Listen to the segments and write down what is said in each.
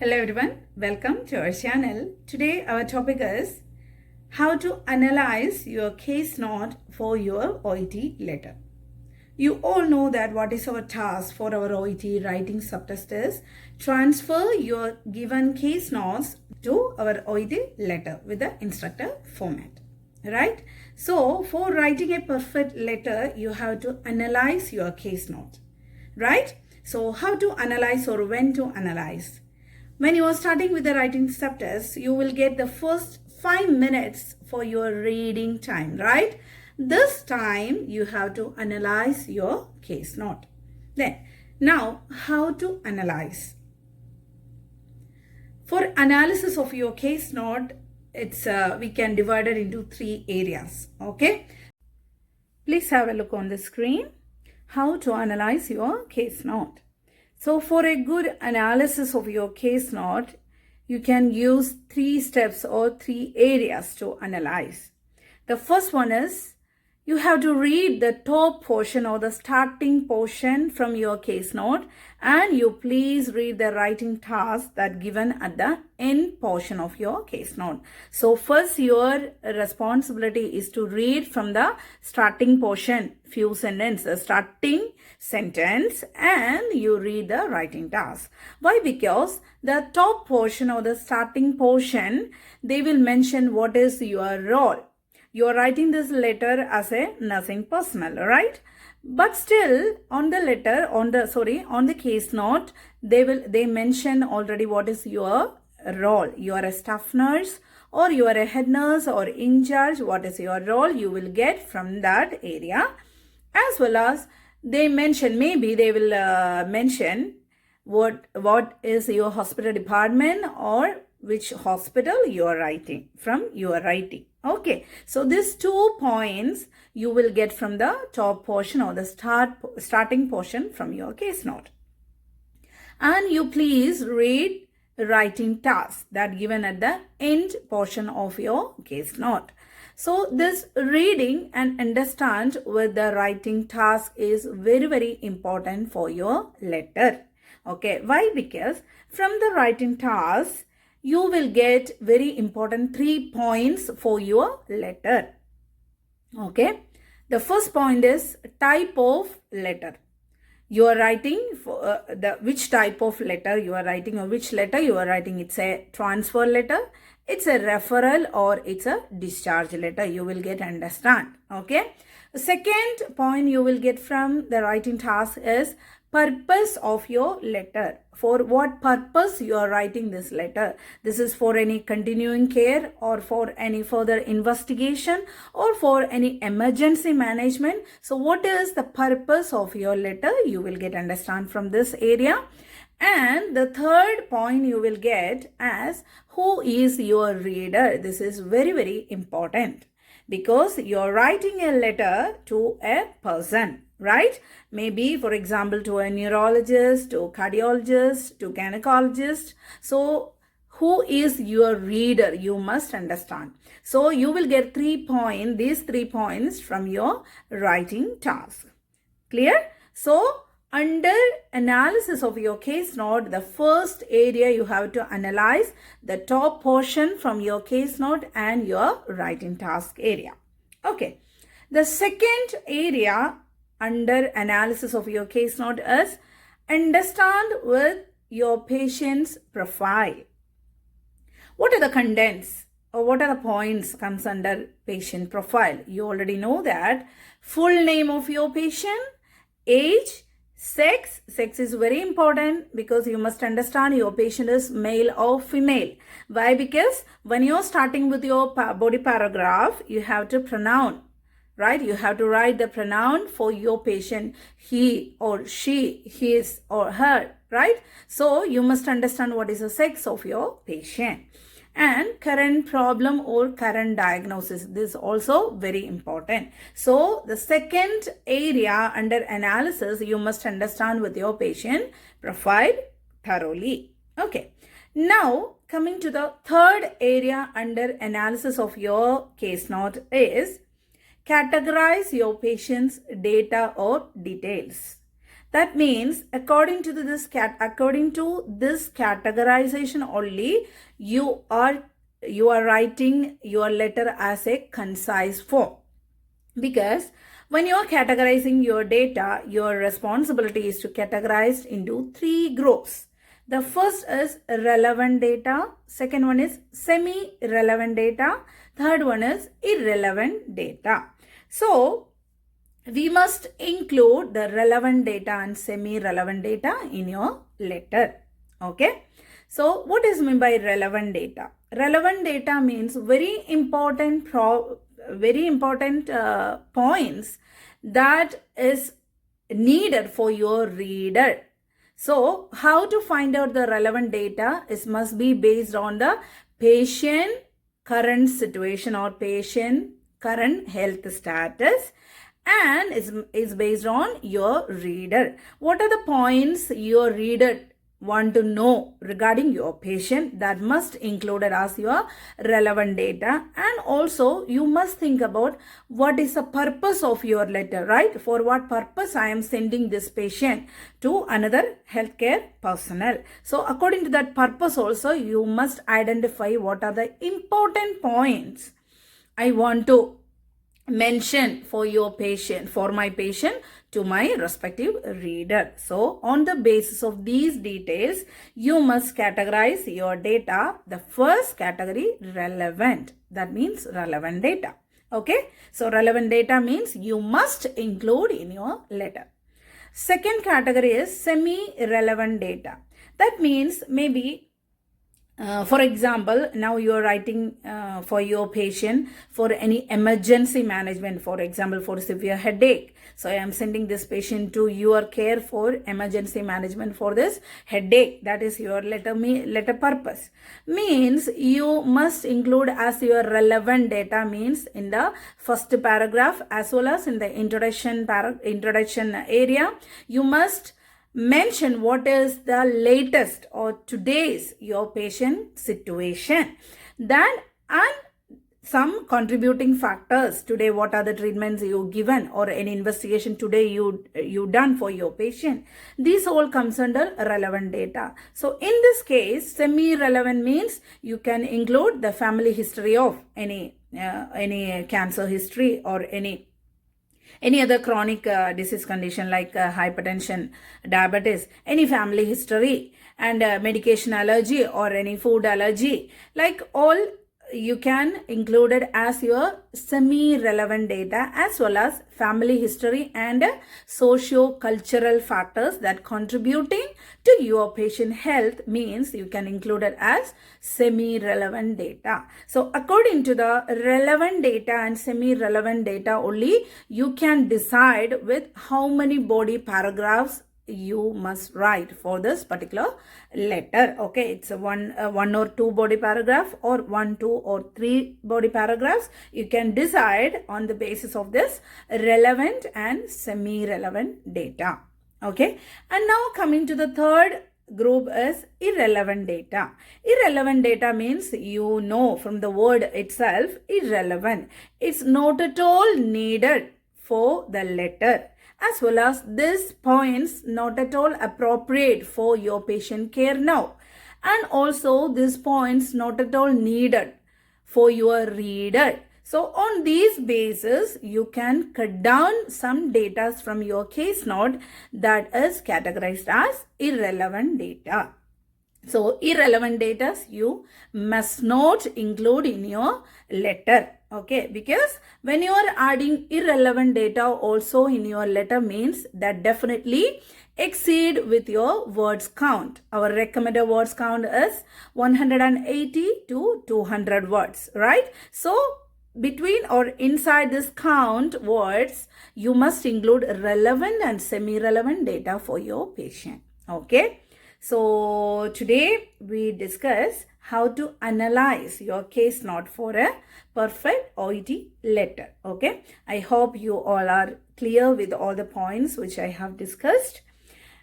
Hello everyone, welcome to our channel. Today our topic is how to analyze your case note for your OET letter. You all know that what is our task for our OET writing subtest is transfer your given case notes to our OET letter with the instructor format, right? So for writing a perfect letter, you have to analyze your case note, right? So how to analyze or when to analyze? When you are starting with the writing subtest, you will get the first 5 minutes for your reading time, right? This time you have to analyze your case note. Now how to analyze? For analysis of your case note, we can divide it into 3 areas, okay? Please have a look on the screen. How to analyze your case note. So for a good analysis of your case note, you can use 3 steps or 3 areas to analyze. The first one is you have to read the top portion or the starting portion from your case note, and you please read the writing task that given at the end portion of your case note. So first your responsibility is to read from the starting portion, few sentences, starting sentence, and you read the writing task. Why? Because the top portion or the starting portion, they will mention what is your role. You are writing this letter as a nursing personnel, right? But still on the letter, on the case note, they mention already what is your role. You are a staff nurse or you are a head nurse or in charge. What is your role? You will get from that area, as well as they mention, maybe they will mention what is your hospital department or which hospital you are writing from. You are writing. Okay, so these 2 points you will get from the top portion or the starting portion from your case note. And you please read writing task that given at the end portion of your case note. So this reading and understand with the writing task is very, very important for your letter. Okay, why? Because from the writing task, you will get very important 3 points for your letter. Okay. The first point is type of letter. You are writing for which type of letter you are writing or which letter you are writing. It's a transfer letter, it's a referral, or it's a discharge letter. You will get understand. Okay. The second point you will get from the writing task is purpose of your letter. For what purpose you are writing this letter? This is for any continuing care or for any further investigation or for any emergency management. So what is the purpose of your letter? You will get understand from this area. And the third point you will get as who is your reader. This is very, very important because you are writing a letter to a person, right? Maybe, for example, to a neurologist, to a cardiologist, to gynecologist. So who is your reader? You must understand. So you will get these 3 points from your writing task. Clear? So under analysis of your case note, the first area you have to analyze the top portion from your case note and your writing task area. Okay. The second area under analysis of your case note is understand with your patient's profile. What are the contents or what are the points comes under patient profile? You already know that full name of your patient, age, sex. Sex is very important because you must understand your patient is male or female. Why? Because when you're starting with your body paragraph, you have to pronoun. Right? You have to write the pronoun for your patient, he or she, his or her, right? So you must understand what is the sex of your patient. And current problem or current diagnosis. This is also very important. So the second area under analysis, you must understand with your patient profile thoroughly. Okay. Now coming to the third area under analysis of your case note is categorize your patient's data or details. That means according to this categorization only, you are writing your letter as a concise form. Because when you are categorizing your data, your responsibility is to categorize into 3 groups. The first is relevant data, second one is semi-relevant data, third one is irrelevant data. So, we must include the relevant data and semi-relevant data in your letter. Okay. So, what is meant by relevant data? Relevant data means very important points that is needed for your reader. So, how to find out the relevant data must be based on the patient current situation or patient current health status, and is based on your reader. What are the points your reader want to know regarding your patient? That must included as your relevant data. And also you must think about what is the purpose of your letter, right? For what purpose I am sending this patient to another healthcare personnel. So according to that purpose also, you must identify what are the important points I want to mention for my patient to my respective reader. So on the basis of these details, you must categorize your data. The first category, relevant. That means relevant data. Okay. So relevant data means you must include in your letter. Second category is semi-relevant data. That means maybe for example, now you are writing for your patient for any emergency management, for example, for severe headache. So I am sending this patient to your care for emergency management for this headache. That is your letter purpose. Means you must include as your relevant data, means in the first paragraph as well as in the introduction area, you must mention what is the latest or today's your patient situation. Then and some contributing factors. Today, what are the treatments you given or any investigation today you done for your patient. These all comes under relevant data. So in this case, semi-relevant means you can include the family history of any cancer history or any other chronic disease condition like hypertension, diabetes, any family history, and medication allergy or any food allergy, like all you can include it as your semi-relevant data, as well as family history and socio-cultural factors that contributing to your patient health, means you can include it as semi-relevant data. So according to the relevant data and semi-relevant data only, you can decide with how many body paragraphs you must write for this particular letter. Okay, it's a one or two body paragraph, or 1, 2 or 3 body paragraphs. You can decide on the basis of this relevant and semi-relevant data. Okay, and now coming to the third group is irrelevant data. Irrelevant data means, you know from the word itself, irrelevant. It's not at all needed for the letter, as well as this points not at all appropriate for your patient care now, and also this points not at all needed for your reader. So on these basis, you can cut down some data from your case note that is categorized as irrelevant data. So irrelevant data you must not include in your letter. Okay, because when you are adding irrelevant data also in your letter, means that definitely exceed with your words count. Our recommended words count is 180 to 200 words, right? So between or inside this count words, you must include relevant and semi-relevant data for your patient. Okay. So today we discuss how to analyze your case note for a perfect OET letter. Okay. I hope you all are clear with all the points which I have discussed.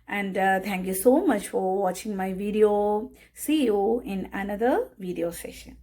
And thank you so much for watching my video. See you in another video session.